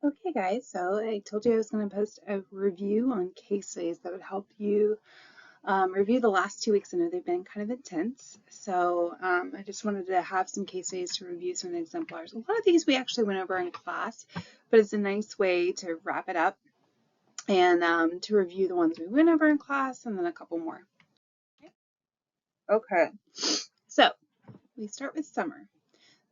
Okay guys, so I told you I was going to post a review on case studies that would help you review the last 2 weeks. I know they've been kind of intense, so I just wanted to have some case studies to review some exemplars. A lot of these we actually went over in class, but it's a nice way to wrap it up and to review the ones we went over in class and then a couple more. Okay, so we start with Summer.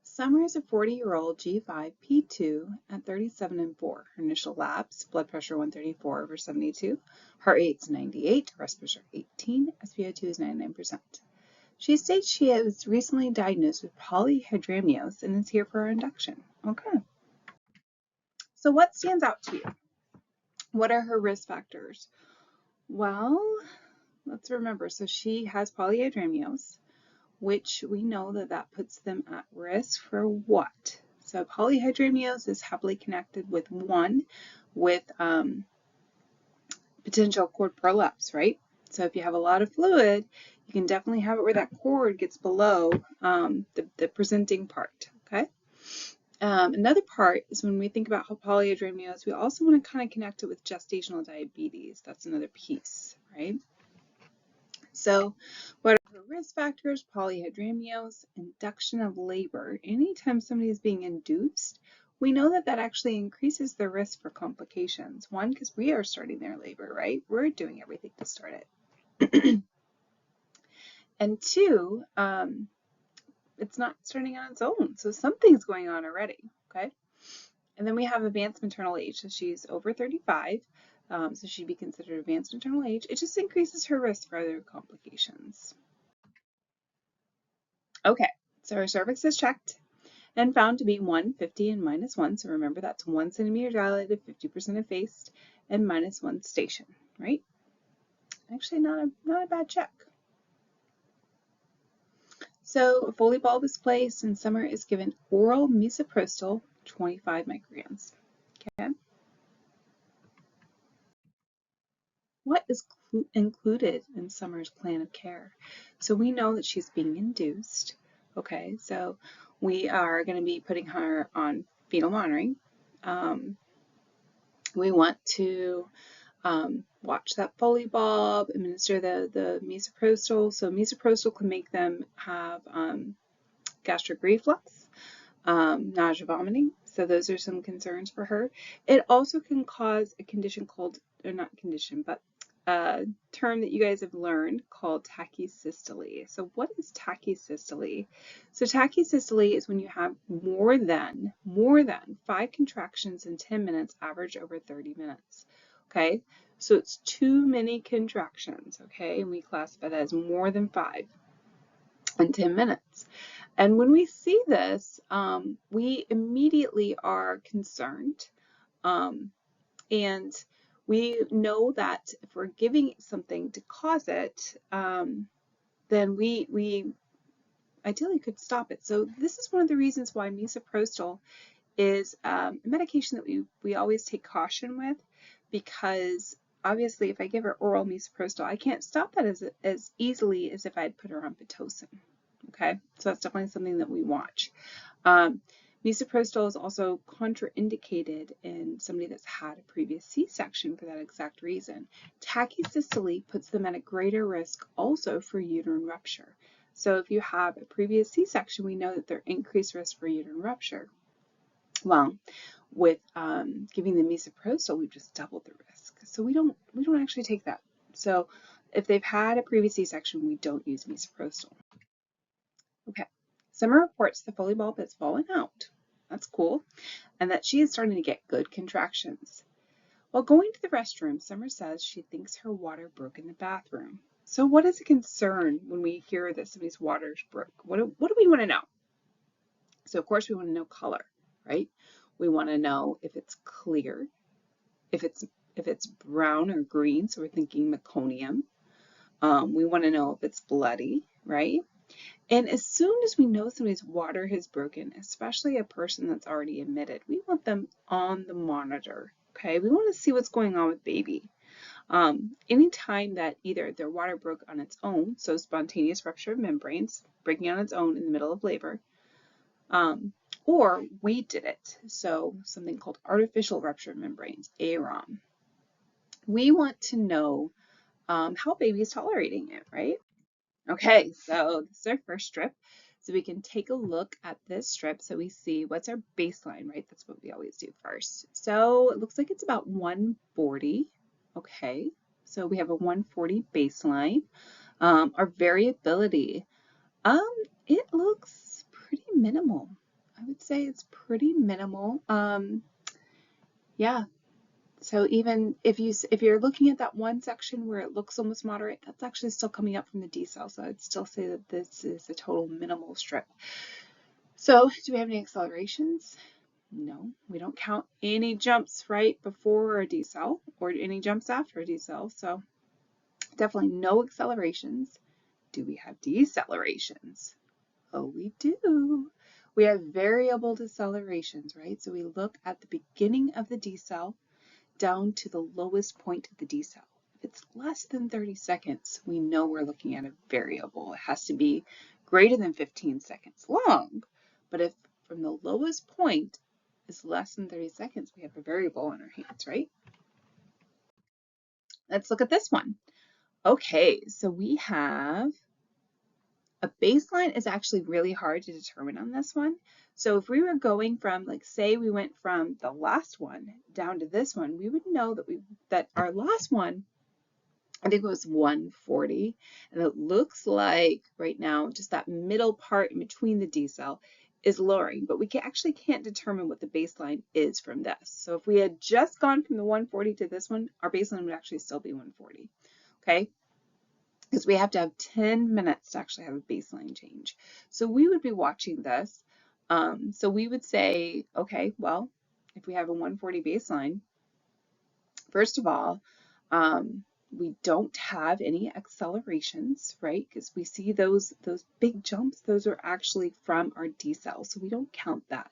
Summer is a 40-year-old G5P2 at 37 and 4. Her initial labs, blood pressure 134 over 72, heart rate is 98, rest pressure 18, SpO2 is 99%. She states she was recently diagnosed with polyhydramnios and is here for her induction. Okay. So what stands out to you? What are her risk factors? Well, let's remember, so she has polyhydramnios, which we know that puts them at risk for what? So polyhydramnios is heavily connected with potential cord prolapse, right? So if you have a lot of fluid, you can definitely have it where that cord gets below the presenting part, okay? Another part is when we think about polyhydramnios, we also want to kind of connect it with gestational diabetes. That's another piece, right? So what are the risk factors? Polyhydramnios, induction of labor. Anytime somebody is being induced, we know that actually increases the risk for complications. One, because we are starting their labor, right? We're doing everything to start it. And two, it's not starting on its own. So something's going on already, okay? And then we have advanced maternal age. So she's over 35. So she'd be considered advanced maternal age. It just increases her risk for other complications. Okay, so her cervix is checked and found to be 150 and -1. So remember that's 1 centimeter dilated, 50% effaced, and -1 station, right? Actually, not a bad check. So a Foley bulb is placed and Summer is given oral misoprostol, 25 micrograms. Okay. What is included in Summer's plan of care? So we know that she's being induced. Okay, so we are going to be putting her on fetal monitoring. We want to watch that Foley bulb, administer the misoprostol. So misoprostol can make them have gastric reflux, nausea, vomiting. So those are some concerns for her. It also can cause a condition called, or not condition, but a term that you guys have learned called tachysystole. So what is tachysystole? So tachysystole is when you have more than 5 contractions in 10 minutes, average over 30 minutes. Okay, so it's too many contractions, okay, and we classify that as more than 5 in 10 minutes. And when we see this, we immediately are concerned. And we know that if we're giving something to cause it, then we ideally could stop it. So this is one of the reasons why misoprostol is a medication that we always take caution with, because obviously if I give her oral misoprostol, I can't stop that as easily as if I'd put her on Pitocin. Okay, so that's definitely something that we watch. Misoprostol is also contraindicated in somebody that's had a previous C-section for that exact reason. Tachysystole puts them at a greater risk also for uterine rupture. So if you have a previous C-section, we know that they're increased risk for uterine rupture. Well, with giving them misoprostol, we've just doubled the risk. So we don't actually take that. So if they've had a previous C-section, we don't use misoprostol. Okay, Summer reports the Foley bulb has fallen out. That's cool. And that she is starting to get good contractions. While going to the restroom, Summer says she thinks her water broke in the bathroom. So what is a concern when we hear that somebody's water's broke? What do we want to know? So of course we want to know color, right? We want to know if it's clear, if it's brown or green, so we're thinking meconium. We want to know if it's bloody, right? And as soon as we know somebody's water has broken, especially a person that's already admitted, we want them on the monitor, okay? We want to see what's going on with baby. Anytime that either their water broke on its own, so spontaneous rupture of membranes, breaking on its own in the middle of labor, or we did it. So something called artificial rupture membranes, AROM. We want to know how baby is tolerating it, right? Okay, so this is our first strip. So we can take a look at this strip so we see what's our baseline, right? That's what we always do first. So it looks like it's about 140. Okay, so we have a 140 baseline. Our variability, it looks pretty minimal. I would say it's pretty minimal. Yeah, so even if you're looking at that one section where it looks almost moderate, that's actually still coming up from the decel. So I'd still say that this is a total minimal strip. So do we have any accelerations? No, we don't count any jumps right before a decel or any jumps after a decel. So definitely no accelerations. Do we have decelerations? Oh, we do. We have variable decelerations, right? So we look at the beginning of the decel down to the lowest point of the decel. If it's less than 30 seconds, we know we're looking at a variable. It has to be greater than 15 seconds long. But if from the lowest point is less than 30 seconds, we have a variable in our hands, right? Let's look at this one. Okay, so we have a baseline is actually really hard to determine on this one. So if we were going from, like, say we went from the last one down to this one, we would know that our last one, I think it was 140, and it looks like right now just that middle part in between the decel is lowering, but we actually can't determine what the baseline is from this. So if we had just gone from the 140 to this one, our baseline would actually still be 140, okay? Because we have to have 10 minutes to actually have a baseline change. So we would be watching this. So we would say, okay, well, if we have a 140 baseline, first of all, we don't have any accelerations, right? Because we see those big jumps, those are actually from our decel. So we don't count that.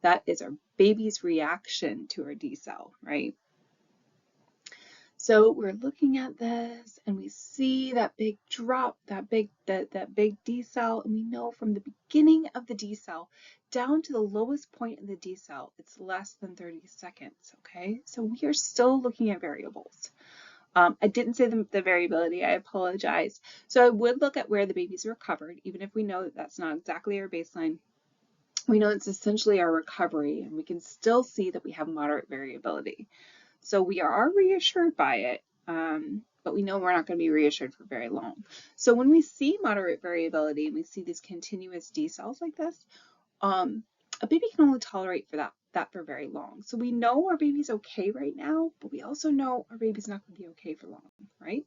That is our baby's reaction to our decel, right? So we're looking at this and we see that big drop, that big decel, and we know from the beginning of the decel down to the lowest point in the decel, it's less than 30 seconds, okay? So we are still looking at variables. I didn't say the variability, I apologize. So I would look at where the baby's recovered, even if we know that that's not exactly our baseline. We know it's essentially our recovery, and we can still see that we have moderate variability. So we are reassured by it, but we know we're not going to be reassured for very long. So when we see moderate variability and we see these continuous decels like this, a baby can only tolerate for that for very long. So we know our baby's okay right now, but we also know our baby's not going to be okay for long, right?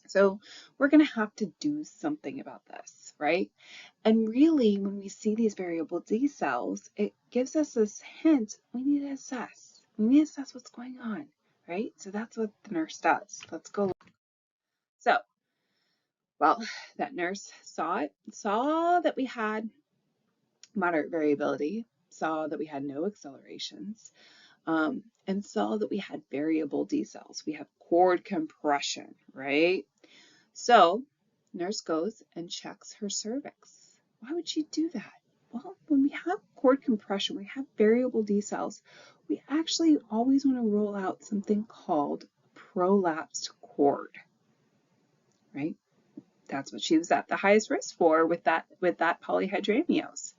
So we're going to have to do something about this, right? And really, when we see these variable decels, it gives us this hint we need to assess. We need to assess what's going on, right? So that's what the nurse does. Let's go look. So, well, that nurse saw that we had moderate variability, saw that we had no accelerations, and saw that we had variable decels. We have cord compression, right? So nurse goes and checks her cervix. Why would she do that? Well, when we have cord compression, we have variable decels, we actually always want to rule out something called prolapsed cord, right? That's what she was at the highest risk for with that polyhydramnios.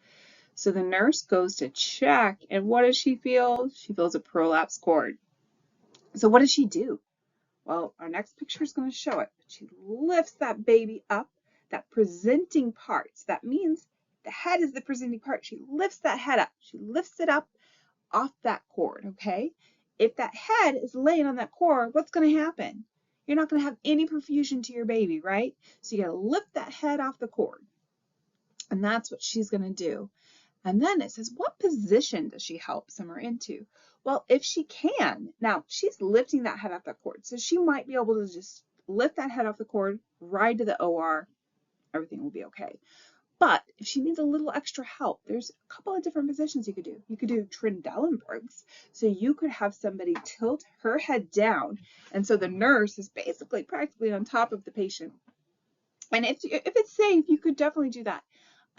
So the nurse goes to check, and what does she feel? She feels a prolapsed cord. So what does she do? Well, our next picture is going to show it. She lifts that baby up, that presenting part. So that means the head is the presenting part. She lifts that head up. She lifts it up off that cord, okay? If that head is laying on that cord, what's going to happen? You're not going to have any perfusion to your baby, right? So you got to lift that head off the cord. And that's what she's going to do. And then it says, what position does she help Summer into? Well, if she can, now she's lifting that head off the cord, so she might be able to just lift that head off the cord, ride to the OR, everything will be okay. But if she needs a little extra help, there's a couple of different positions you could do. You could do Trendelenburg's, so you could have somebody tilt her head down, and so the nurse is practically on top of the patient. And if it's safe, you could definitely do that.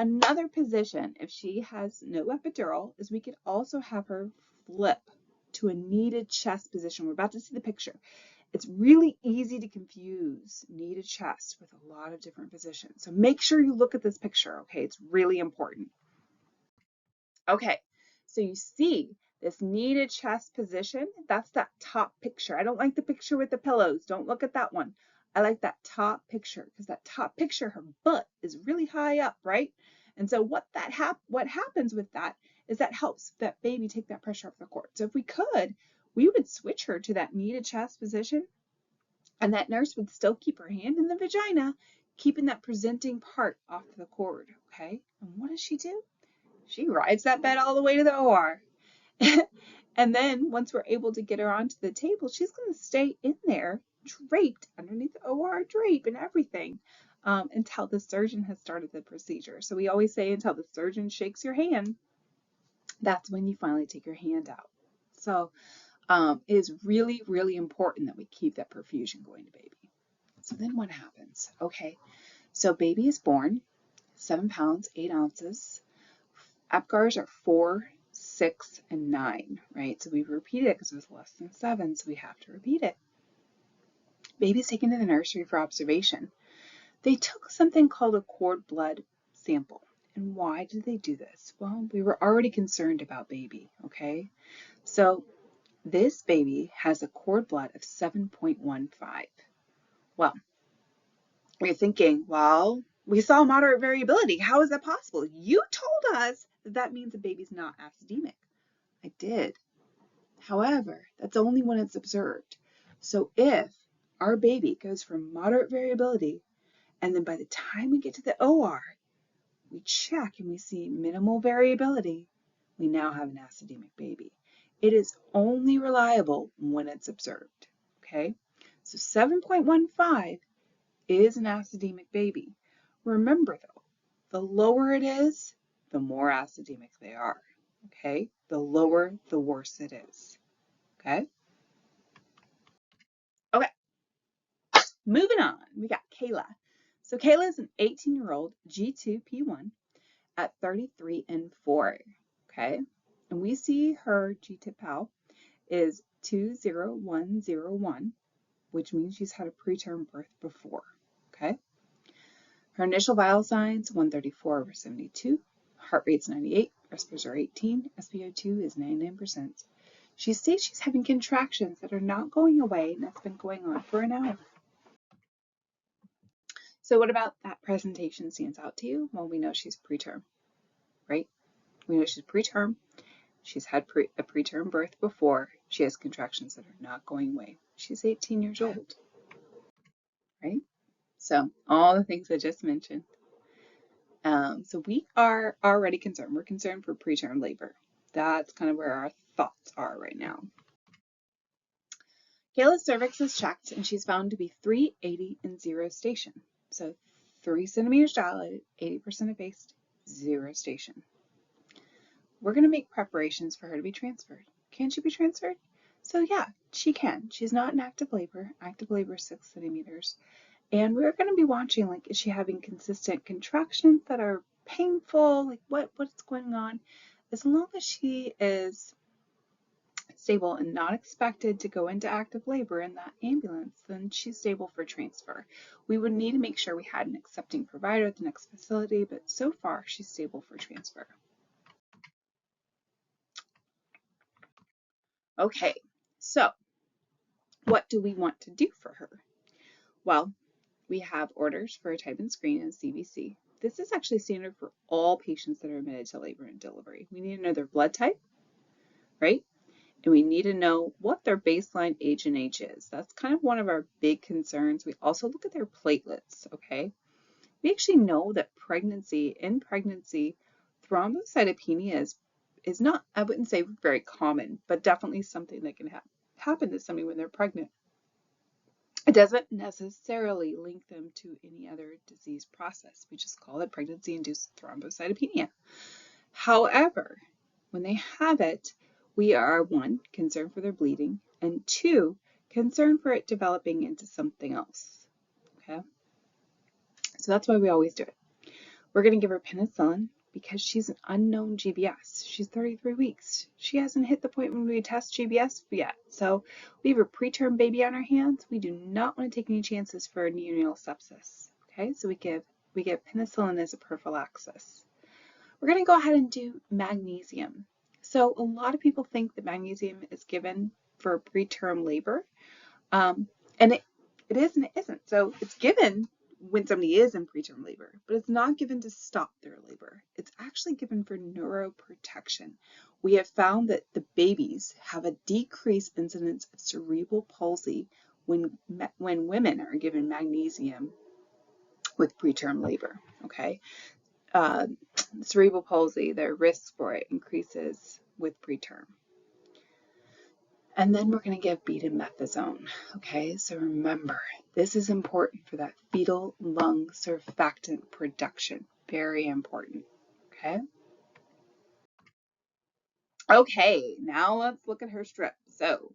Another position, if she has no epidural, is we could also have her flip to a kneaded chest position. We're about to see the picture. It's really easy to confuse kneaded chest with a lot of different positions. So make sure you look at this picture, okay? It's really important. Okay, so you see this kneaded chest position, that's that top picture. I don't like the picture with the pillows. Don't look at that one. I like that top picture because that top picture, her butt is really high up, right? And so what happens with that is that helps that baby take that pressure off the cord. So if we could, we would switch her to that kneaded chest position, and that nurse would still keep her hand in the vagina, keeping that presenting part off the cord, okay? And what does she do? She rides that bed all the way to the OR. And then once we're able to get her onto the table, she's going to stay in there draped underneath the OR drape and everything until the surgeon has started the procedure. So we always say until the surgeon shakes your hand, that's when you finally take your hand out. So it is really, really important that we keep that perfusion going to baby. So then what happens? Okay, so baby is born, 7 pounds, 8 ounces. APGARs are 4, 6, and 9, right? So we repeated it because it was less than 7, so we have to repeat it. Baby's taken to the nursery for observation. They took something called a cord blood sample. And why did they do this? Well, we were already concerned about baby, okay? So this baby has a cord blood of 7.15. Well, you're thinking, well, we saw moderate variability. How is that possible? You told us that that means the baby's not acidemic. I did. However, that's only when it's observed. So if our baby goes from moderate variability, and then by the time we get to the OR, we check and we see minimal variability, we now have an acidemic baby. It is only reliable when it's observed, okay? So 7.15 is an acidemic baby. Remember though, the lower it is, the more acidemic they are, okay? The lower, the worse it is, okay? Okay, moving on, we got Kayla. So Kayla is an 18-year-old G2P1 at 33 and 4, okay? And we see her GTIP PAL is 20101, which means she's had a preterm birth before, okay? Her initial vital signs, 134/72, heart rate's 98, respirators are 18, SpO2 is 99%. She states she's having contractions that are not going away, and that's been going on for an hour. So what about that presentation stands out to you? Well, we know she's preterm, right? We know she's preterm. She's had a preterm birth before. She has contractions that are not going away. She's 18 years old, right? So all the things I just mentioned. So we are already concerned. We're concerned for preterm labor. That's kind of where our thoughts are right now. Kayla's cervix is checked and she's found to be 380 in 0 station. So 3 centimeters dilated, 80% effaced, 0 station. We're going to make preparations for her to be transferred. Can she be transferred? So yeah, she can. She's not in active labor. Active labor is 6 centimeters. And we're going to be watching, like, is she having consistent contractions that are painful? Like, what's going on? As long as she is stable and not expected to go into active labor in that ambulance, then she's stable for transfer. We would need to make sure we had an accepting provider at the next facility, but so far she's stable for transfer. Okay, so what do we want to do for her? Well, we have orders for a type and screen and CBC. This is actually standard for all patients that are admitted to labor and delivery. We need to know their blood type, right? And we need to know what their baseline age and age is. That's kind of one of our big concerns. We also look at their platelets, okay? We actually know that in pregnancy, thrombocytopenia is not, I wouldn't say very common, but definitely something that can happen to somebody when they're pregnant. It doesn't necessarily link them to any other disease process. We just call it pregnancy-induced thrombocytopenia. However, when they have it, we are, 1, concerned for their bleeding, and 2, concerned for it developing into something else. Okay? So that's why we always do it. We're going to give her penicillin because she's an unknown GBS. She's 33 weeks. She hasn't hit the point when we test GBS yet. So we have a preterm baby on our hands. We do not want to take any chances for a neonatal sepsis. Okay, so we give penicillin as a prophylaxis. We're going to go ahead and do magnesium. So a lot of people think that magnesium is given for preterm labor, and it is and it isn't. So it's given when somebody is in preterm labor, but it's not given to stop their labor. It's actually given for neuroprotection. We have found that the babies have a decreased incidence of cerebral palsy when women are given magnesium with preterm labor. Okay, cerebral palsy, their risk for it increases with preterm. And then we're going to give betamethasone. Okay, so remember, this is important for that fetal lung surfactant production. Very important. Okay. Okay, now let's look at her strip. So,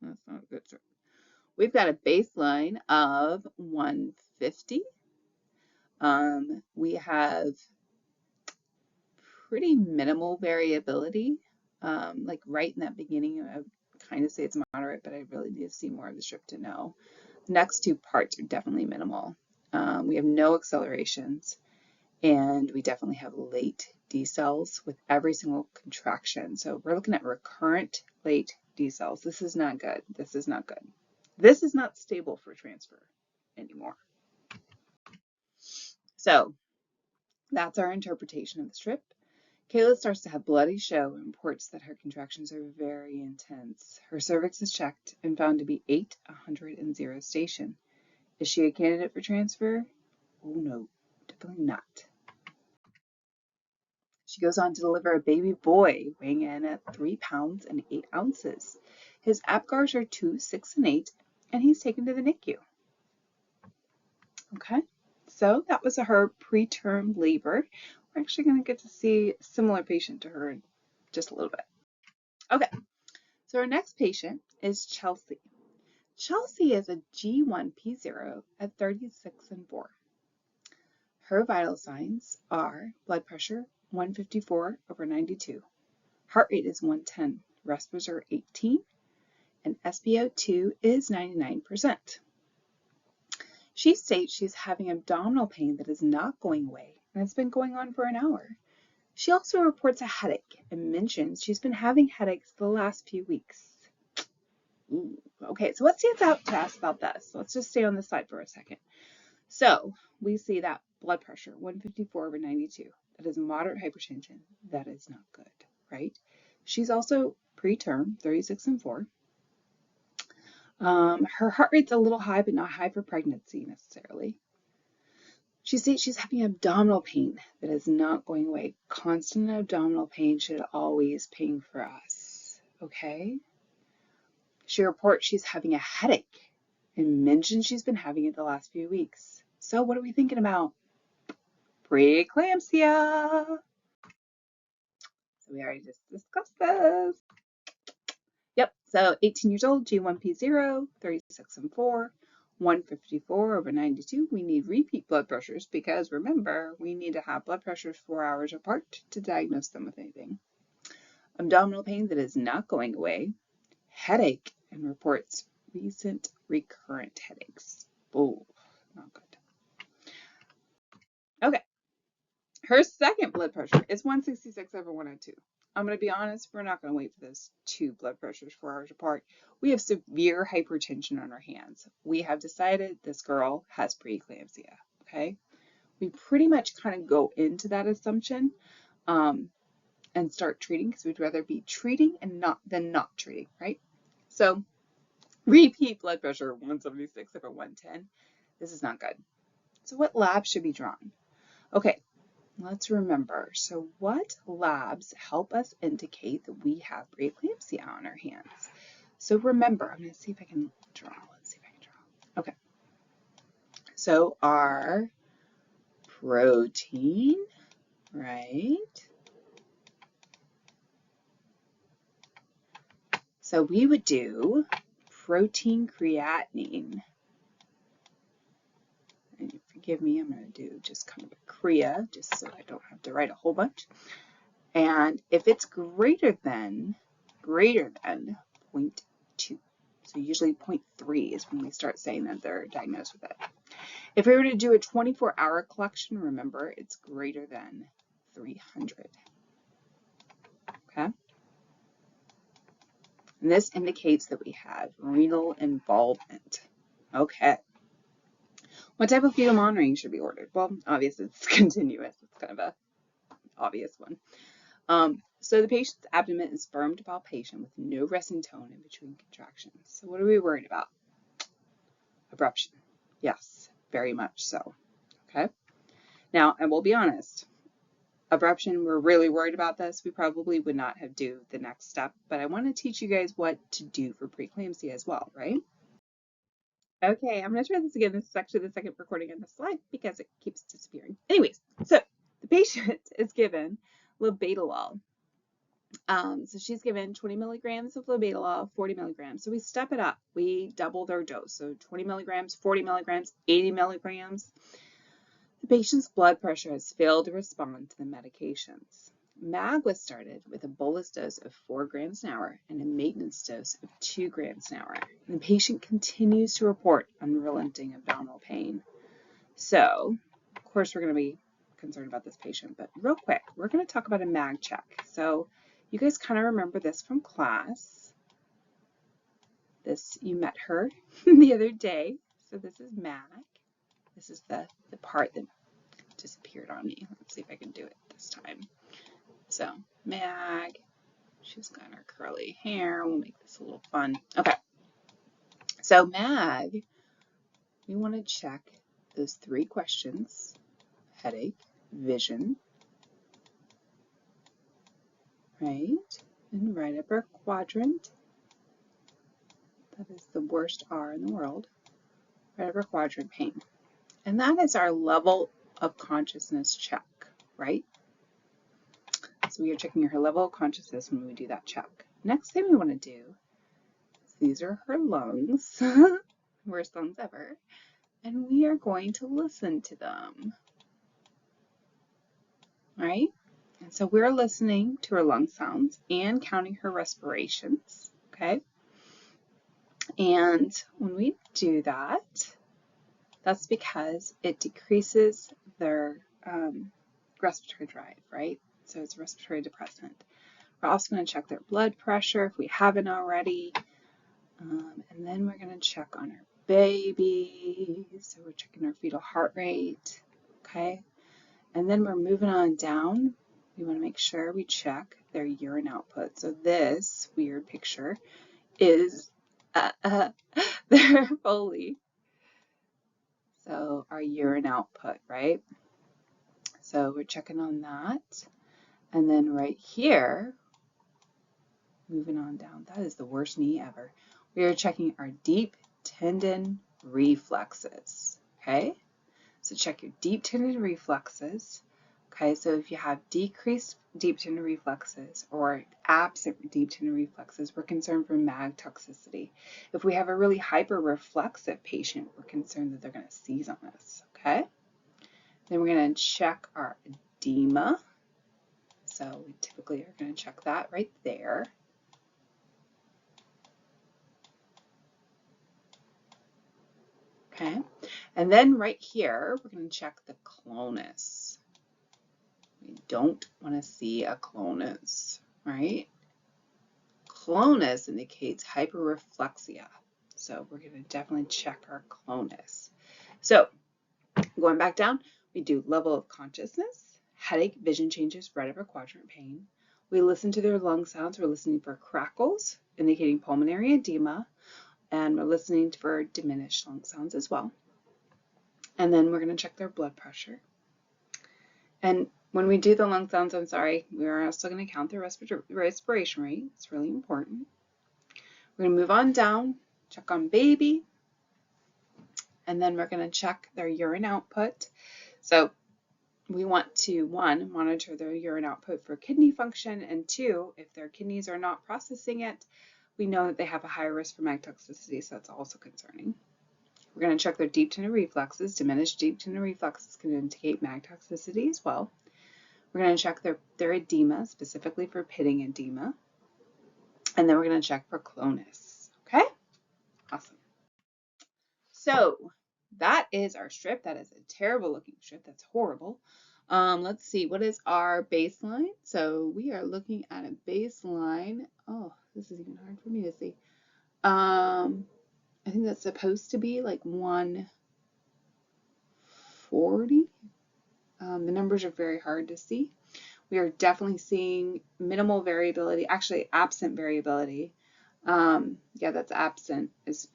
that's not a good strip. We've got a baseline of 150. We have pretty minimal variability, like right in that beginning. I would kind of say it's moderate, but I really need to see more of the strip to know. The next two parts are definitely minimal. We have no accelerations, and we definitely have late decels with every single contraction. So we're looking at recurrent late decels. This is not good. This is not good. This is not stable for transfer anymore. So that's our interpretation of the strip. Kayla starts to have bloody show and reports that her contractions are very intense. Her cervix is checked and found to be 8, 100, and 0 station. Is she a candidate for transfer? Oh no, definitely not. She goes on to deliver a baby boy weighing in at 3 pounds and 8 ounces. His APGARs are 2, 6, and 8, and he's taken to the NICU. Okay, so that was her preterm labor. We're actually going to get to see a similar patient to her in just a little bit. Okay, so our next patient is Chelsea. Chelsea is a G1P0 at 36 and 4. Her vital signs are blood pressure 154/92, heart rate is 110, respiratory are 18, and SpO2 is 99%. She states she's having abdominal pain that is not going away and it's been going on for an hour. She also reports a headache and mentions she's been having headaches the last few weeks. Ooh, okay, so what stands out to us about this? Let's just stay on this side for a second. So we see that blood pressure 154/92. That is moderate hypertension. That is not good, right? She's also preterm, 36 and 4. Her heart rate's a little high, but not high for pregnancy necessarily. She states she's having abdominal pain that is not going away. Constant abdominal pain should always ping for us, okay? She reports she's having a headache and mentions she's been having it the last few weeks. So what are we thinking about? Preeclampsia. So we already just discussed this. Yep, so 18 years old, G1P0, 36 and 4, 154/92. We need repeat blood pressures because remember, we need to have blood pressures 4 hours apart to diagnose them with anything. Abdominal pain that is not going away, headache, and reports recent recurrent headaches. Oh, not good. Okay, her second blood pressure is 166/102. I'm going to be honest, we're not going to wait for those two blood pressures 4 hours apart. We have severe hypertension on our hands. We have decided this girl has preeclampsia, okay? We pretty much kind of go into that assumption and start treating because we'd rather be treating and than not treating, right? So repeat blood pressure 176/110. This is not good. So what labs should be drawn? Okay, let's remember. So what labs help us indicate that we have preeclampsia on our hands? So remember, I'm going to see if I can draw. Let's see if I can draw. Okay. So our protein, right? So we would do protein creatinine. And forgive forgive me, I'm going to do just kind of a Kriya, just so I don't have to write a whole bunch. And if it's greater than 0.2, so usually 0.3 is when we start saying that they're diagnosed with it. If we were to do a 24-hour collection, remember, it's greater than 300. Okay? And this indicates that we have renal involvement. Okay. What type of fetal monitoring should be ordered? Well, obviously it's continuous. It's kind of a obvious one. So the patient's abdomen is firm to palpation with no resting tone in between contractions. So what are we worried about? Abruption. Yes, very much so. Okay. Now, and we'll be honest, abruption, we're really worried about this. We probably would not have do the next step, but I want to teach you guys what to do for preeclampsia as well, right? Okay, I'm going to try this again. This is actually the second recording on the slide because it keeps disappearing. Anyways, so the patient is given labetalol. So she's given 20 milligrams of labetalol, 40 milligrams. So we step it up. We double their dose. So 20 milligrams, 40 milligrams, 80 milligrams. The patient's blood pressure has failed to respond to the medications. MAG was started with a bolus dose of 4 grams an hour and a maintenance dose of 2 grams an hour. And the patient continues to report unrelenting abdominal pain. So, of course, we're going to be concerned about this patient, but real quick, we're going to talk about a MAG check. So, you guys kind of remember this from class. This, you met her the other day. So this is MAG. This is the part that disappeared on me. Let's see if I can do it this time. So MAG, she's got her curly hair. We'll make this a little fun. Okay. So MAG, we want to check those 3 questions: headache, vision, right? And right upper quadrant. That is the worst R in the world. Right upper quadrant pain. And that is our level of consciousness check, right? So we are checking her level of consciousness when we do that check. Next thing we want to do is these are her lungs, worst lungs ever, and we are going to listen to them, right? And so we're listening to her lung sounds and counting her respirations, okay? And when we do that, that's because it decreases their respiratory drive, right? So it's a respiratory depressant. We're also going to check their blood pressure if we haven't already. And then we're going to check on our baby. So we're checking our fetal heart rate, okay? And then we're moving on down. We want to make sure we check their urine output. So this weird picture is their Foley. So our urine output, right? So we're checking on that. And then right here, moving on down, that is the worst knee ever. We are checking our deep tendon reflexes, okay? So check your deep tendon reflexes, okay? So if you have decreased deep tendon reflexes or absent deep tendon reflexes, we're concerned for MAG toxicity. If we have a really hyper-reflexive patient, we're concerned that they're going to seize on us, okay? Then we're going to check our edema. So we typically are going to check that right there. Okay, and then right here, we're going to check the clonus. We don't want to see a clonus, right? Clonus indicates hyperreflexia. So we're going to definitely check our clonus. So going back down, we do level of consciousness, headache, vision changes, right upper quadrant pain. We listen to their lung sounds. We're listening for crackles, indicating pulmonary edema, and we're listening for diminished lung sounds as well. And then we're going to check their blood pressure. And when we do the lung sounds, we're also going to count their respiration rate. It's really important. We're going to move on down, check on baby, and then we're going to check their urine output. So we want to, 1, monitor their urine output for kidney function, and 2, if their kidneys are not processing it, we know that they have a higher risk for MAG toxicity, so that's also concerning. We're going to check their deep tendon reflexes. Diminished deep tendon reflexes can indicate mag toxicity as well. We're going to check their edema, specifically for pitting edema. And then we're going to check for clonus. Okay? Awesome. So that is our strip. That is a terrible looking strip. That's horrible. Let's see, what is our baseline? So we are looking at a baseline. Oh, this is even hard for me to see. I think that's supposed to be like 140. The numbers are very hard to see. We are definitely seeing minimal variability, actually absent variability. Yeah, that's absent as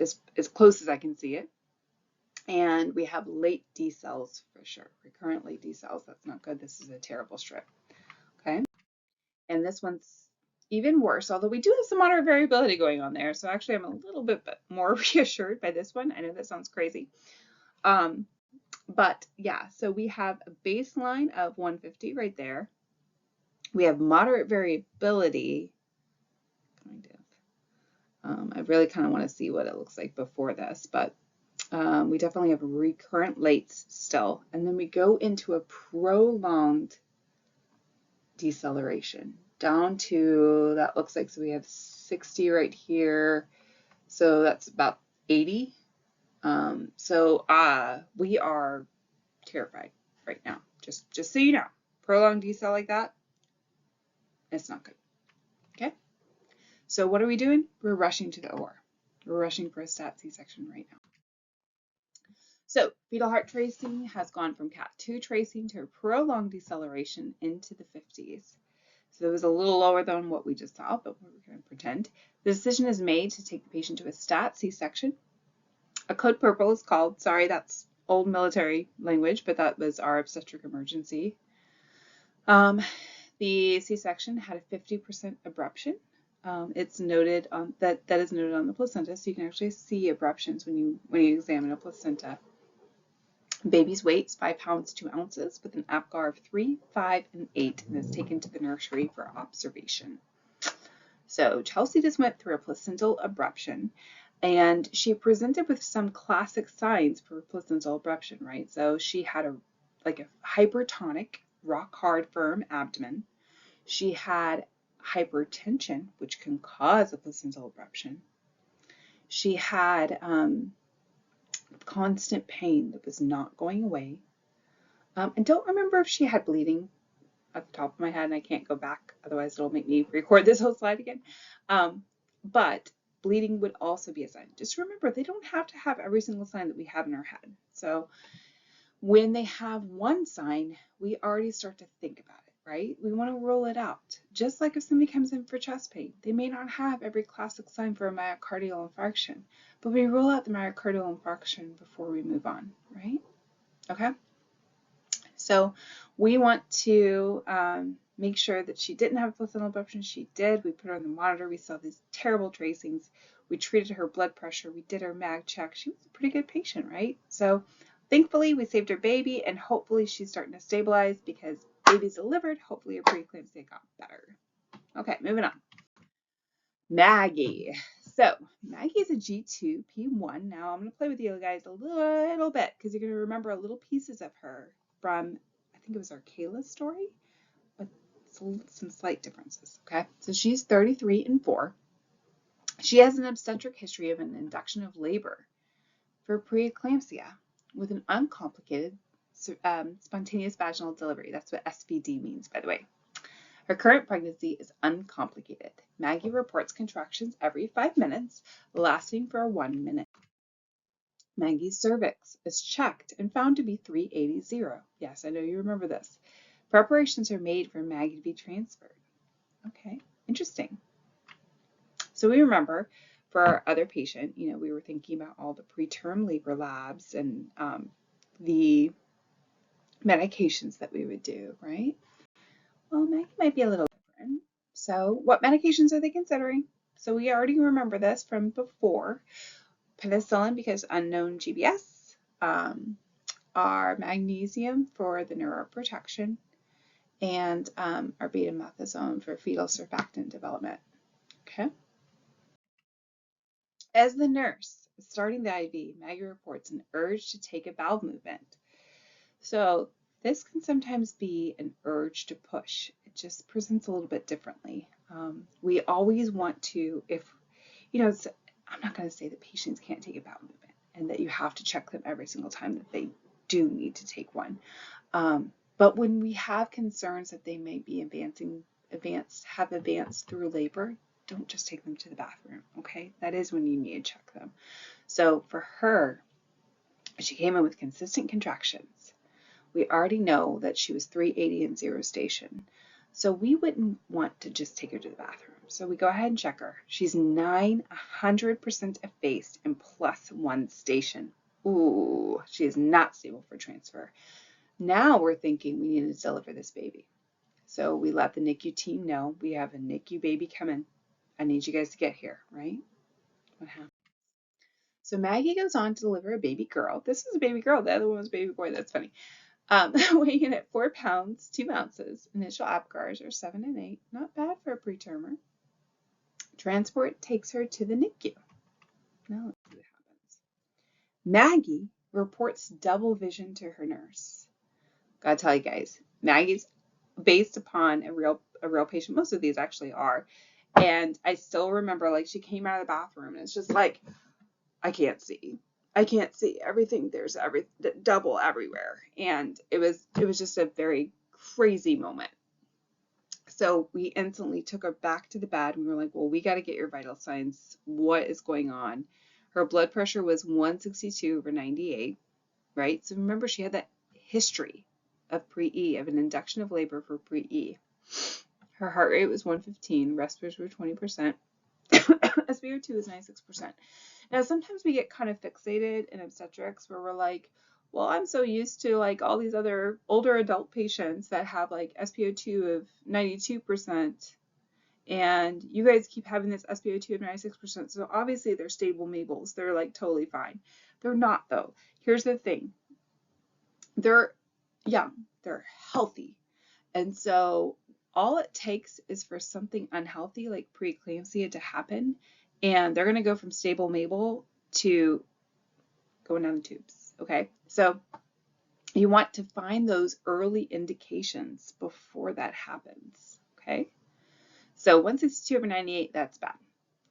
close as I can see it. And we have late decels for sure. Recurrent late decels, that's not good. This is a terrible strip. Okay. And this one's even worse, although we do have some moderate variability going on there. So actually I'm a little bit more reassured by this one. I know that sounds crazy. But yeah, so we have a baseline of 150 right there. We have moderate variability, kind of. I really kind of want to see what it looks like before this, but we definitely have recurrent lates still. And then we go into a prolonged deceleration down to, that looks like, so we have 60 right here. So that's about 80. We are terrified right now. Just so you know, prolonged decel like that, it's not good. Okay. So what are we doing? We're rushing to the OR. We're rushing for a stat C-section right now. So fetal heart tracing has gone from CAT2 tracing to a prolonged deceleration into the 50s. So it was a little lower than what we just saw, but we're going to pretend. The decision is made to take the patient to a stat C-section. A code purple is called, sorry, that's old military language, but that was our obstetric emergency. The C-section had a 50% abruption. It's noted on that is noted on the placenta, so you can actually see abruptions when you examine a placenta. Baby's weight is 5 pounds 2 ounces with an APGAR of 3, 5, and 8, and is taken to the nursery for observation. So Chelsea just went through a placental abruption, and she presented with some classic signs for placental abruption, right? So she had a hypertonic, rock hard, firm abdomen. She had hypertension, which can cause a placental abruption. She had constant pain that was not going away. I don't remember if she had bleeding at the top of my head, and I can't go back, otherwise it'll make me record this whole slide again. But bleeding would also be a sign. Just remember, they don't have to have every single sign that we have in our head. So when they have one sign, we already start to think about it, right? We want to rule it out. Just like if somebody comes in for chest pain, they may not have every classic sign for a myocardial infarction, but we rule out the myocardial infarction before we move on, right? Okay. So we want to make sure that she didn't have a placental abruption. She did. We put her on the monitor. We saw these terrible tracings. We treated her blood pressure. We did her mag check. She was a pretty good patient, right? So thankfully, we saved her baby, and hopefully she's starting to stabilize because baby's delivered. Hopefully her preeclampsia got better. Okay, moving on. Maggie. So Maggie is a G2P1. Now I'm going to play with you guys a little bit because you're going to remember little pieces of her from, I think it was our Kayla's story, but some slight differences. Okay, so she's 33 and 4. She has an obstetric history of an induction of labor for preeclampsia with an uncomplicated spontaneous vaginal delivery. That's what SVD means, by the way. Her current pregnancy is uncomplicated. Maggie reports contractions every 5 minutes, lasting for 1 minute. Maggie's cervix is checked and found to be 380. Yes, I know you remember this. Preparations are made for Maggie to be transferred. Okay, interesting. So we remember for our other patient, we were thinking about all the preterm labor labs and the medications that we would do, right? Well, Maggie might be a little different. So what medications are they considering? So we already remember this from before. Penicillin because unknown GBS, our magnesium for the neuroprotection, and our betamethasone for fetal surfactant development. Okay. As the nurse, starting the IV, Maggie reports an urge to take a bowel movement. So this can sometimes be an urge to push. It just presents a little bit differently. We always want to, if, I'm not going to say that patients can't take a bowel movement and that you have to check them every single time that they do need to take one. But when we have concerns that they may be have advanced through labor, don't just take them to the bathroom, okay? That is when you need to check them. So for her, she came in with consistent contractions. We already know that she was 380 in 0 station. So we wouldn't want to just take her to the bathroom. So we go ahead and check her. She's 100% effaced and +1 station. Ooh, she is not stable for transfer. Now we're thinking we need to deliver this baby. So we let the NICU team know we have a NICU baby coming. I need you guys to get here, right? What happened? So Maggie goes on to deliver a baby girl. This is a baby girl. The other one was a baby boy. That's funny. Weighing in at 4 pounds, 2 ounces. Initial APGARs are 7 and 8. Not bad for a pretermer. Transport takes her to the NICU. Now let's see what happens. Maggie reports double vision to her nurse. Gotta tell you guys, Maggie's based upon a real patient. Most of these actually are. And I still remember, like, she came out of the bathroom and it's just like, I can't see. I can't see everything. There's double everywhere. And it was just a very crazy moment. So we instantly took her back to the bed. We were like, well, we got to get your vital signs. What is going on? Her blood pressure was 162/98, right? So remember, she had that history of pre-E, of an induction of labor for pre-E. Her heart rate was 115, respirators were 20%, SpO2 was 96%. Now, sometimes we get kind of fixated in obstetrics where we're like, well, I'm so used to like all these other older adult patients that have like SpO2 of 92%, and you guys keep having this SpO2 of 96%. So obviously they're stable Mabels. They're like totally fine. They're not though. Here's the thing. They're young. They're healthy. And so all it takes is for something unhealthy like preeclampsia to happen, and they're going to go from stable Mabel to going down the tubes, okay? So you want to find those early indications before that happens, okay? So 162/98, that's bad.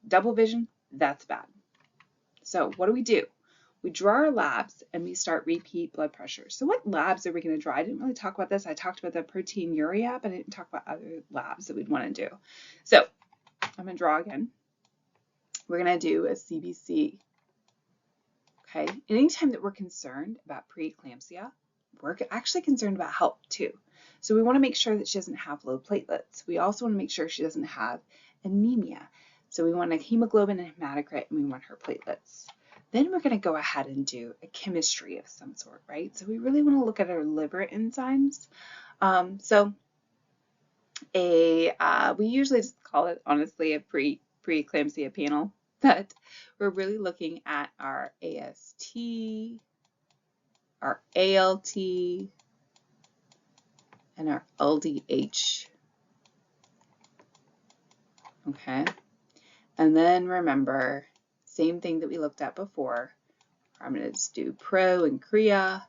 Double vision, that's bad. So what do? We draw our labs and we start repeat blood pressure. So what labs are we going to draw? I didn't really talk about this. I talked about the proteinuria, but I didn't talk about other labs that we'd want to do. So I'm going to draw again. We're going to do a CBC. Okay. Anytime that we're concerned about preeclampsia, we're actually concerned about HELP too. So we want to make sure that she doesn't have low platelets. We also want to make sure she doesn't have anemia. So we want a hemoglobin and hematocrit, and we want her platelets. Then we're going to go ahead and do a chemistry of some sort, right? So we really want to look at our liver enzymes. We usually just call it, honestly, a preeclampsia panel, but we're really looking at our AST, our ALT, and our LDH. Okay. And then remember, same thing that we looked at before. I'm going to just do pro and crea,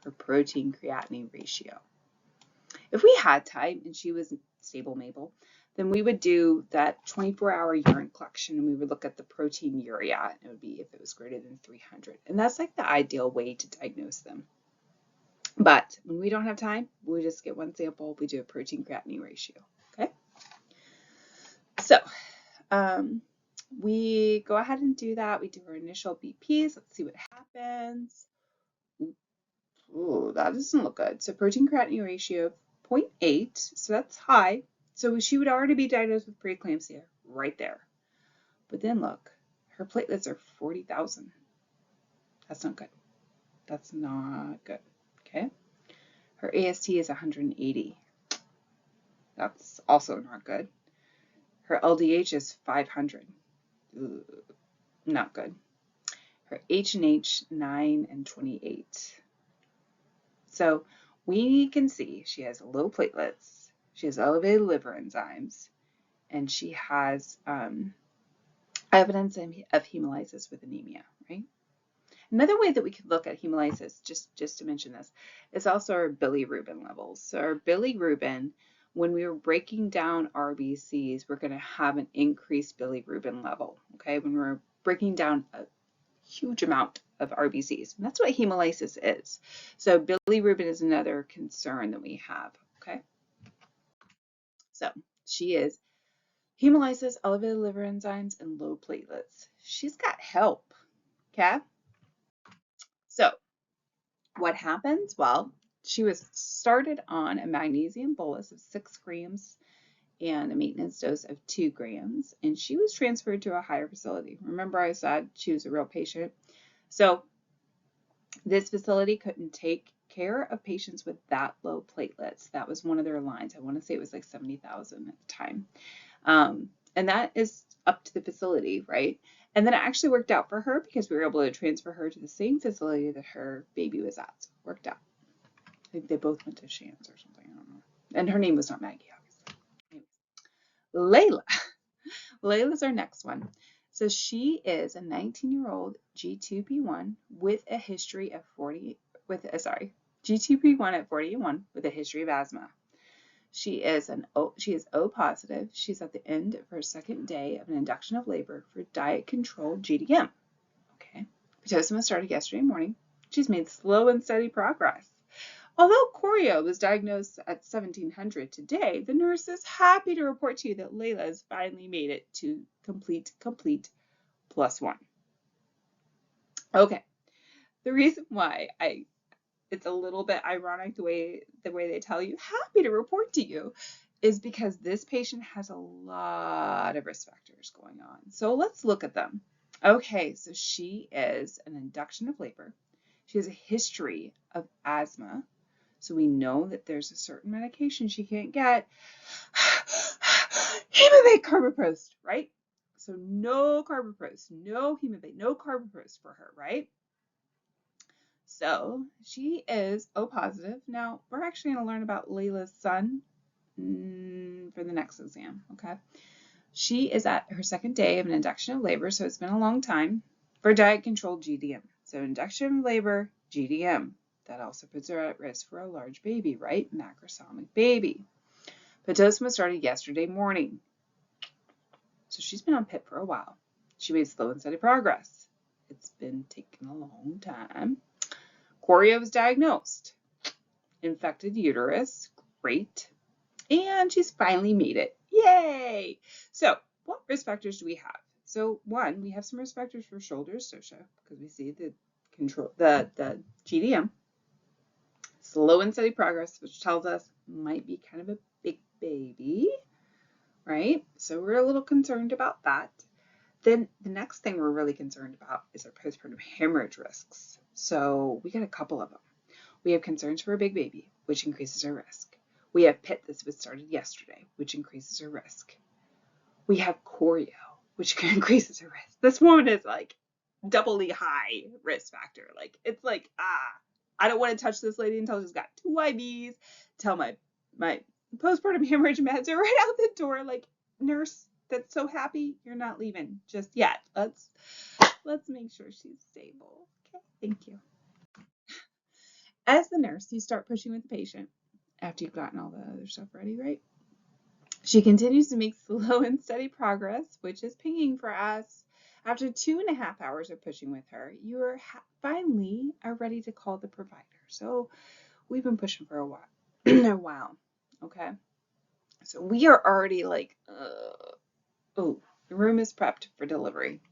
or protein creatinine ratio. If we had time and she was stable Mabel, then we would do that 24-hour urine collection and we would look at the proteinuria. It would be if it was greater than 300. And that's like the ideal way to diagnose them. But when we don't have time, we just get one sample, we do a protein creatinine ratio. Okay. So we go ahead and do that. We do our initial BPs. Let's see what happens. Ooh, that doesn't look good. So protein creatinine ratio of 0.8. So that's high. So she would already be diagnosed with preeclampsia right there. But then look, her platelets are 40,000. That's not good. That's not good. Okay. Her AST is 180. That's also not good. Her LDH is 500. Ooh, not good. Her H&H 9 and 28. So we can see she has low platelets, she has elevated liver enzymes, and she has evidence of hemolysis with anemia, right? Another way that we could look at hemolysis, just to mention this, is also our bilirubin levels. So our bilirubin, when we were breaking down RBCs, we're going to have an increased bilirubin level, okay? When we're breaking down a huge amount of RBCs. And that's what hemolysis is. So bilirubin is another concern that we have, okay? So she is hemolysis, elevated liver enzymes, and low platelets. She's got help, okay? So what happens? Well, she was started on a magnesium bolus of 6 grams and a maintenance dose of 2 grams, and she was transferred to a higher facility. Remember I said she was a real patient. So this facility couldn't take care of patients with that low platelets. That was one of their lines. I want to say it was like 70,000 at the time. And that is up to the facility, right? And then it actually worked out for her because we were able to transfer her to the same facility that her baby was at. So it worked out. I think they both went to Shands or something. I don't know. And her name was not Maggie, obviously. Layla. Layla's our next one. So she is a 19-year-old G2P1 with a history of G2P1 at 41 with a history of asthma. She is O positive. She's at the end of her second day of an induction of labor for diet-controlled GDM. Okay. Pitocin started yesterday morning. She's made slow and steady progress. Although choreo was diagnosed at 1700 today, the nurse is happy to report to you that Layla has finally made it to complete +1. Okay. The reason why it's a little bit ironic the way they tell you happy to report to you is because this patient has a lot of risk factors going on. So let's look at them. Okay, so she is an induction of labor. She has a history of asthma. So we know that there's a certain medication she can't get. Hemabate carboprost, right? So no carboprost, no hemabate, no carboprost for her, right? So she is O positive. Now, we're actually going to learn about Layla's son for the next exam, okay? She is at her second day of an induction of labor, so it's been a long time, for diet-controlled GDM. So induction of labor, GDM. That also puts her at risk for a large baby, right? Macrosomic baby. Pitocin started yesterday morning. So she's been on PIP for a while. She made slow and steady progress. It's been taking a long time. Choreo was diagnosed. Infected uterus, great. And she's finally made it. Yay! So what risk factors do we have? So one, we have some risk factors for shoulders dysplasia because we see the GDM. Slow and steady progress, which tells us might be kind of a big baby, right? So we're a little concerned about that. Then the next thing we're really concerned about is our postpartum hemorrhage risks. So we got a couple of them. We have concerns for a big baby, which increases our risk. We have PIT that was started yesterday, which increases our risk. We have choreo, which increases our risk. This woman is like doubly high risk factor. Like it's like, I don't want to touch this lady until she's got 2 IVs, till my postpartum hemorrhage meds are right out the door. Like, nurse that's so happy you're not leaving just yet. Let's make sure she's stable. Okay, thank you. As the nurse, you start pushing with the patient after you've gotten all the other stuff ready, right? She continues to make slow and steady progress, which is pinging for us. After 2.5 hours of pushing with her, you are finally ready to call the provider. So we've been pushing for a while. Okay. So we are already like, the room is prepped for delivery.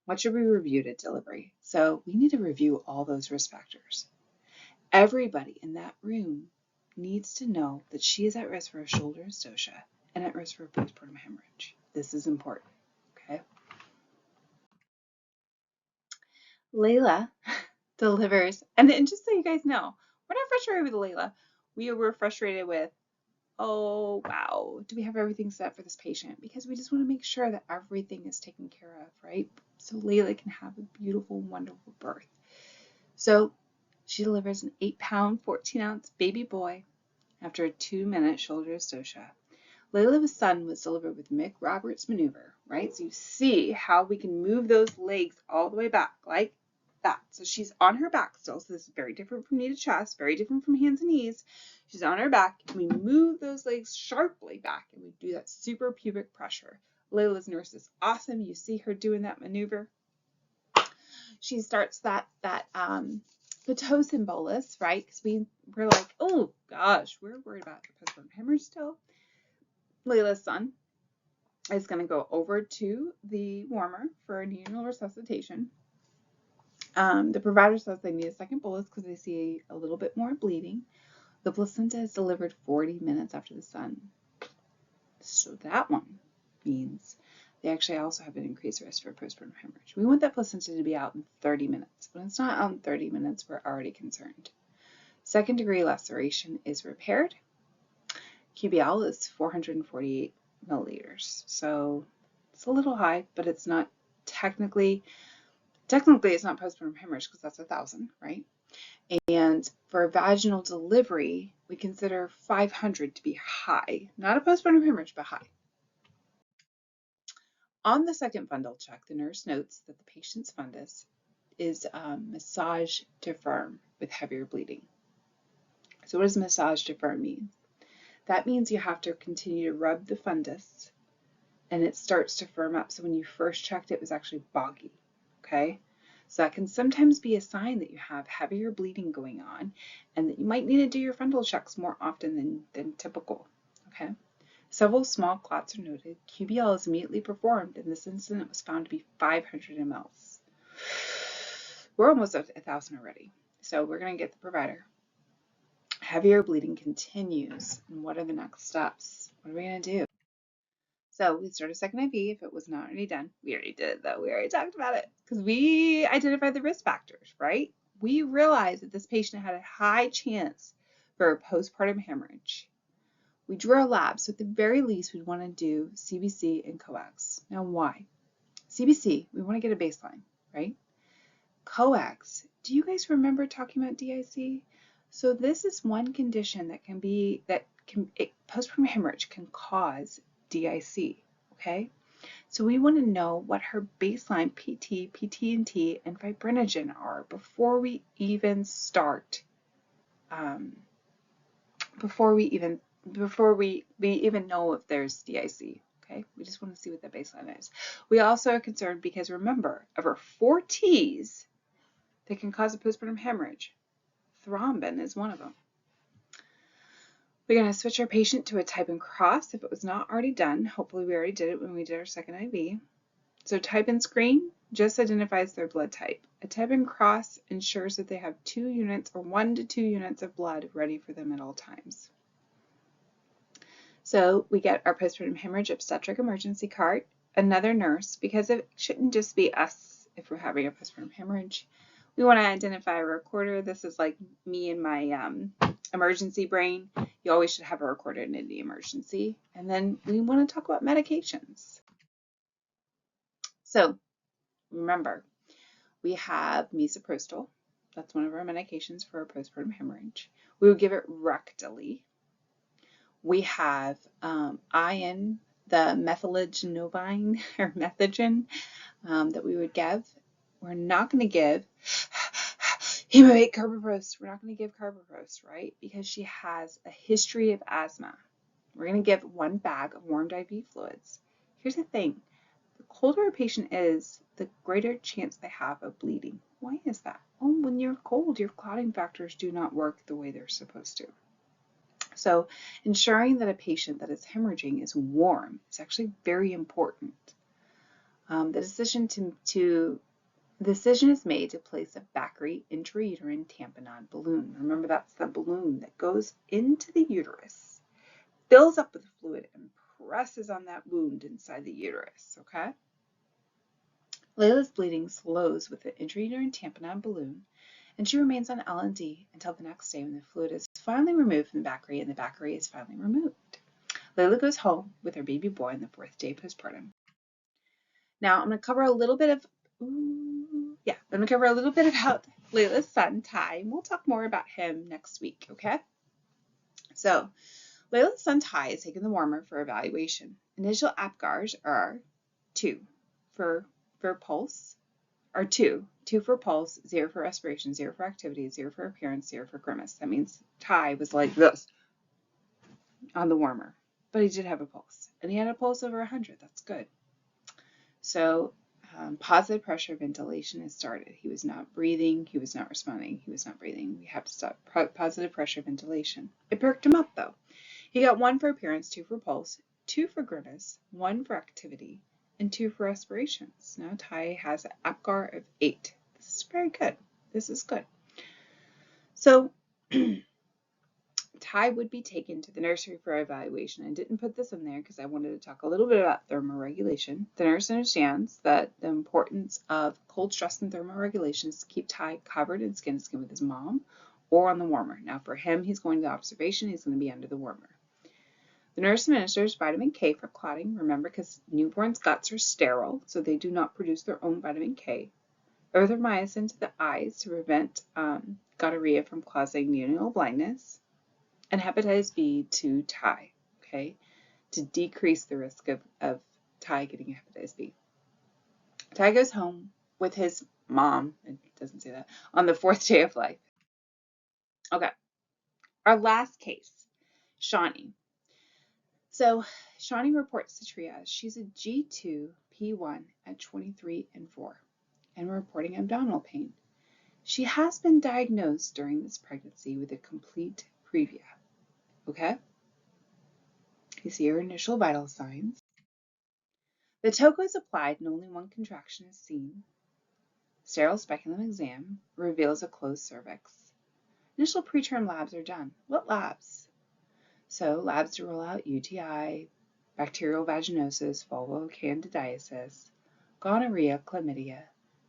What should we review at delivery? So we need to review all those risk factors. Everybody in that room needs to know that she is at risk for a shoulder dystocia and at risk for a postpartum hemorrhage. This is important, okay? Layla delivers, and just so you guys know, we're not frustrated with Layla. We were frustrated with, oh, wow, do we have everything set for this patient? Because we just want to make sure that everything is taken care of, right? So Layla can have a beautiful, wonderful birth. So she delivers an 8-pound, 14-ounce baby boy after a 2-minute shoulder dystocia. Layla's son was delivered with Mick Roberts' maneuver, right? So you see how we can move those legs all the way back like that. So she's on her back still. So this is very different from knee to chest, very different from hands and knees. She's on her back, and we move those legs sharply back, and we do that suprapubic pressure. Layla's nurse is awesome. You see her doing that maneuver. She starts that Pitocin bolus, right? Because we're like, oh gosh, we're worried about postpartum hemorrhage still. Layla's son is going to go over to the warmer for a neonatal resuscitation. The provider says they need a second bolus because they see a little bit more bleeding. The placenta is delivered 40 minutes after the son. So that one means they actually also have an increased risk for postpartum hemorrhage. We want that placenta to be out in 30 minutes. When it's not out in 30 minutes, we're already concerned. Second degree laceration is repaired. QBL is 448 milliliters. So it's a little high, but it's not technically it's not postpartum hemorrhage because that's 1,000, right? And for vaginal delivery, we consider 500 to be high. Not a postpartum hemorrhage, but high. On the second fundal check, the nurse notes that the patient's fundus is massage to firm with heavier bleeding. So what does massage to firm mean? That means you have to continue to rub the fundus and it starts to firm up. So when you first checked, it was actually boggy, okay? So that can sometimes be a sign that you have heavier bleeding going on and that you might need to do your fundal checks more often than typical, okay? Several small clots are noted. QBL is immediately performed, and this incident was found to be 500 mLs. We're almost at 1,000 already, so we're going to get the provider. Heavier bleeding continues, and what are the next steps? What are we going to do? So we start a second IV if it was not already done. We already did it though. We already talked about it because we identified the risk factors, right? We realized that this patient had a high chance for a postpartum hemorrhage. We drew our labs, so at the very least, we'd want to do CBC and coags. Now, why? CBC, we want to get a baseline, right? Coags, do you guys remember talking about DIC? So this is one condition postpartum hemorrhage can cause DIC, okay? So we want to know what her baseline PT, PT&T, and fibrinogen are before we even start, before we even know if there's DIC, okay? We just want to see what the baseline is. We also are concerned because remember, of our 4 T's that can cause a postpartum hemorrhage, thrombin is one of them. We're going to switch our patient to a type and cross if it was not already done. Hopefully we already did it when we did our second IV. So type and screen just identifies their blood type. A type and cross ensures that they have 2 units or 1 to 2 units of blood ready for them at all times. So we get our postpartum hemorrhage obstetric emergency cart, another nurse, because it shouldn't just be us if we're having a postpartum hemorrhage. We want to identify a recorder. This is like me and my emergency brain. You always should have a recorder in the emergency. And then we want to talk about medications. So remember, we have misoprostol. That's one of our medications for a postpartum hemorrhage. We would give it rectally. We have iron, the methylagenovine or methogen that we would give. We're not going to give hemobate carboprost. We're not going to give carboprost, right? Because she has a history of asthma. We're going to give 1 bag of warmed IV fluids. Here's the thing. The colder a patient is, the greater chance they have of bleeding. Why is that? Well, when you're cold, your clotting factors do not work the way they're supposed to. So ensuring that a patient that is hemorrhaging is warm is actually very important. The decision is made to place a Bakri intrauterine tamponade balloon. Remember, that's the balloon that goes into the uterus, fills up with fluid, and presses on that wound inside the uterus, okay? Layla's bleeding slows with the intrauterine tamponade balloon, and she remains on L&D until the next day when the fluid is finally removed from the Bakri and the Bakri is finally removed. Layla goes home with her baby boy on the 4th day postpartum. Now I'm going to cover a little bit about Layla's son, Ty, and we'll talk more about him next week, okay? So Layla's son, Ty, is taking the warmer for evaluation. Initial APGARs are 2 for pulse, or 2 for pulse, 0 for respiration, 0 for activity, 0 for appearance, 0 for grimace. That means Ty was like this on the warmer, but he did have a pulse, and he had a pulse over 100. That's good. So positive pressure ventilation has started. He was not breathing. He was not responding. He was not breathing. We have to stop positive pressure ventilation. It perked him up, though. He got 1 for appearance, 2 for pulse, 2 for grimace, 1 for activity, and 2 for respirations. Now Ty has an APGAR of 8. This is very good. This is good. So Ty would be taken to the nursery for evaluation. I didn't put this in there because I wanted to talk a little bit about thermoregulation. The nurse understands that the importance of cold stress and thermoregulation is to keep Ty covered in skin to skin with his mom or on the warmer. Now for him, he's going to the observation. He's going to be under the warmer. The nurse administers vitamin K for clotting. Remember, because newborns' guts are sterile, so they do not produce their own vitamin K. Erythromycin to the eyes to prevent gonorrhea from causing neonatal blindness. And hepatitis B to Ty, okay, to decrease the risk of Ty getting hepatitis B. Ty goes home with his mom, it doesn't say that, on the 4th day of life. Okay, our last case, Shawnee. So Shawnee reports to triage. She's a G2 P1 at 23 and 4 and reporting abdominal pain. She has been diagnosed during this pregnancy with a complete previa. Okay? You see her initial vital signs. The toco is applied and only 1 contraction is seen. Sterile speculum exam reveals a closed cervix. Initial preterm labs are done. What labs? So labs to rule out UTI, bacterial vaginosis, vulvocandidiasis, gonorrhea, chlamydia,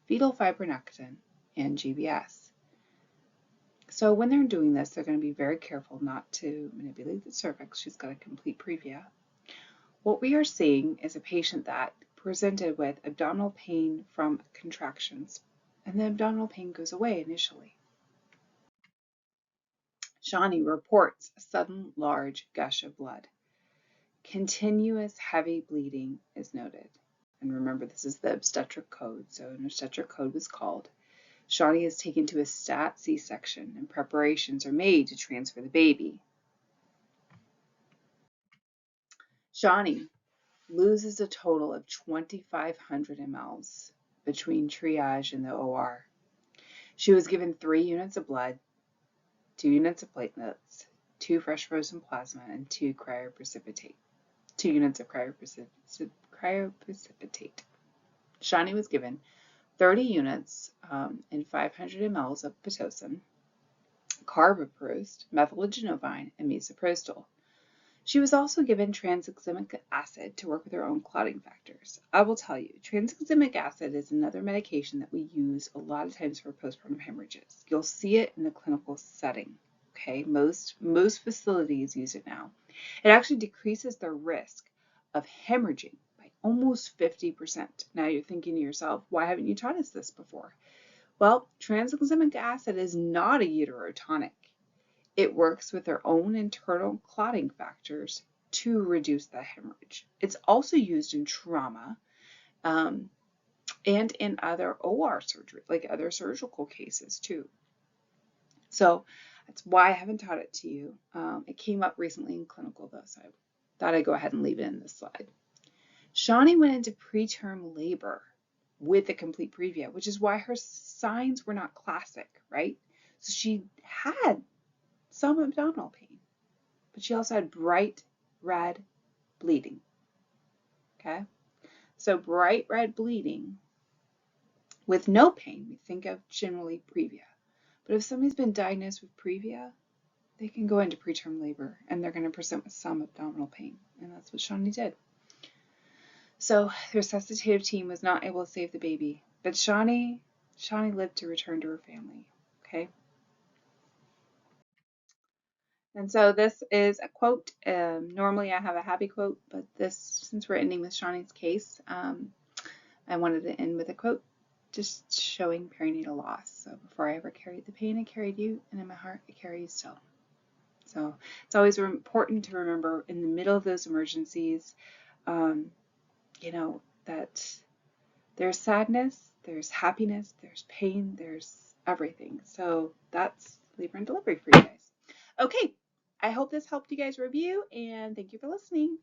fetal fibronectin, and GBS. So when they're doing this, they're going to be very careful not to manipulate the cervix. She's got a complete previa. What we are seeing is a patient that presented with abdominal pain from contractions, and the abdominal pain goes away initially. Shawnee reports a sudden large gush of blood. Continuous heavy bleeding is noted. And remember, this is the obstetric code, so an obstetric code was called. Shawnee is taken to a stat C-section, and preparations are made to transfer the baby. Shawnee loses a total of 2,500 mLs between triage and the OR. She was given 3 units of blood, 2 units of platelets, 2 fresh frozen plasma, and 2 cryoprecipitate. 2 units of cryoprecipitate. Shawnee was given 30 units and 500 mLs of Pitocin, carbapenem, methylagenovine, and misoprostol. She was also given tranexamic acid to work with her own clotting factors. I will tell you, tranexamic acid is another medication that we use a lot of times for postpartum hemorrhages. You'll see it in the clinical setting. Okay, most facilities use it now. It actually decreases the risk of hemorrhaging by almost 50%. Now you're thinking to yourself, why haven't you taught us this before? Well, tranexamic acid is not a uterotonic. It works with their own internal clotting factors to reduce the hemorrhage. It's also used in trauma and in other OR surgery, like other surgical cases too. So that's why I haven't taught it to you. It came up recently in clinical though, so I thought I'd go ahead and leave it in this slide. Shawnee went into preterm labor with a complete previa, which is why her signs were not classic, right? So she had some abdominal pain, but she also had bright red bleeding. Okay, so bright red bleeding with no pain, we think of generally previa. But if somebody's been diagnosed with previa, they can go into preterm labor and they're going to present with some abdominal pain, and that's what Shawnee did. So the resuscitative team was not able to save the baby, but Shawnee lived to return to her family. Okay. And so this is a quote. Normally I have a happy quote, but since we're ending with Shawnee's case, I wanted to end with a quote just showing perinatal loss. So before I ever carried the pain, I carried you, and in my heart, I carry you still. So it's always important to remember in the middle of those emergencies, that there's sadness, there's happiness, there's pain, there's everything. So that's labor and delivery for you guys. Okay, I hope this helped you guys review, and thank you for listening.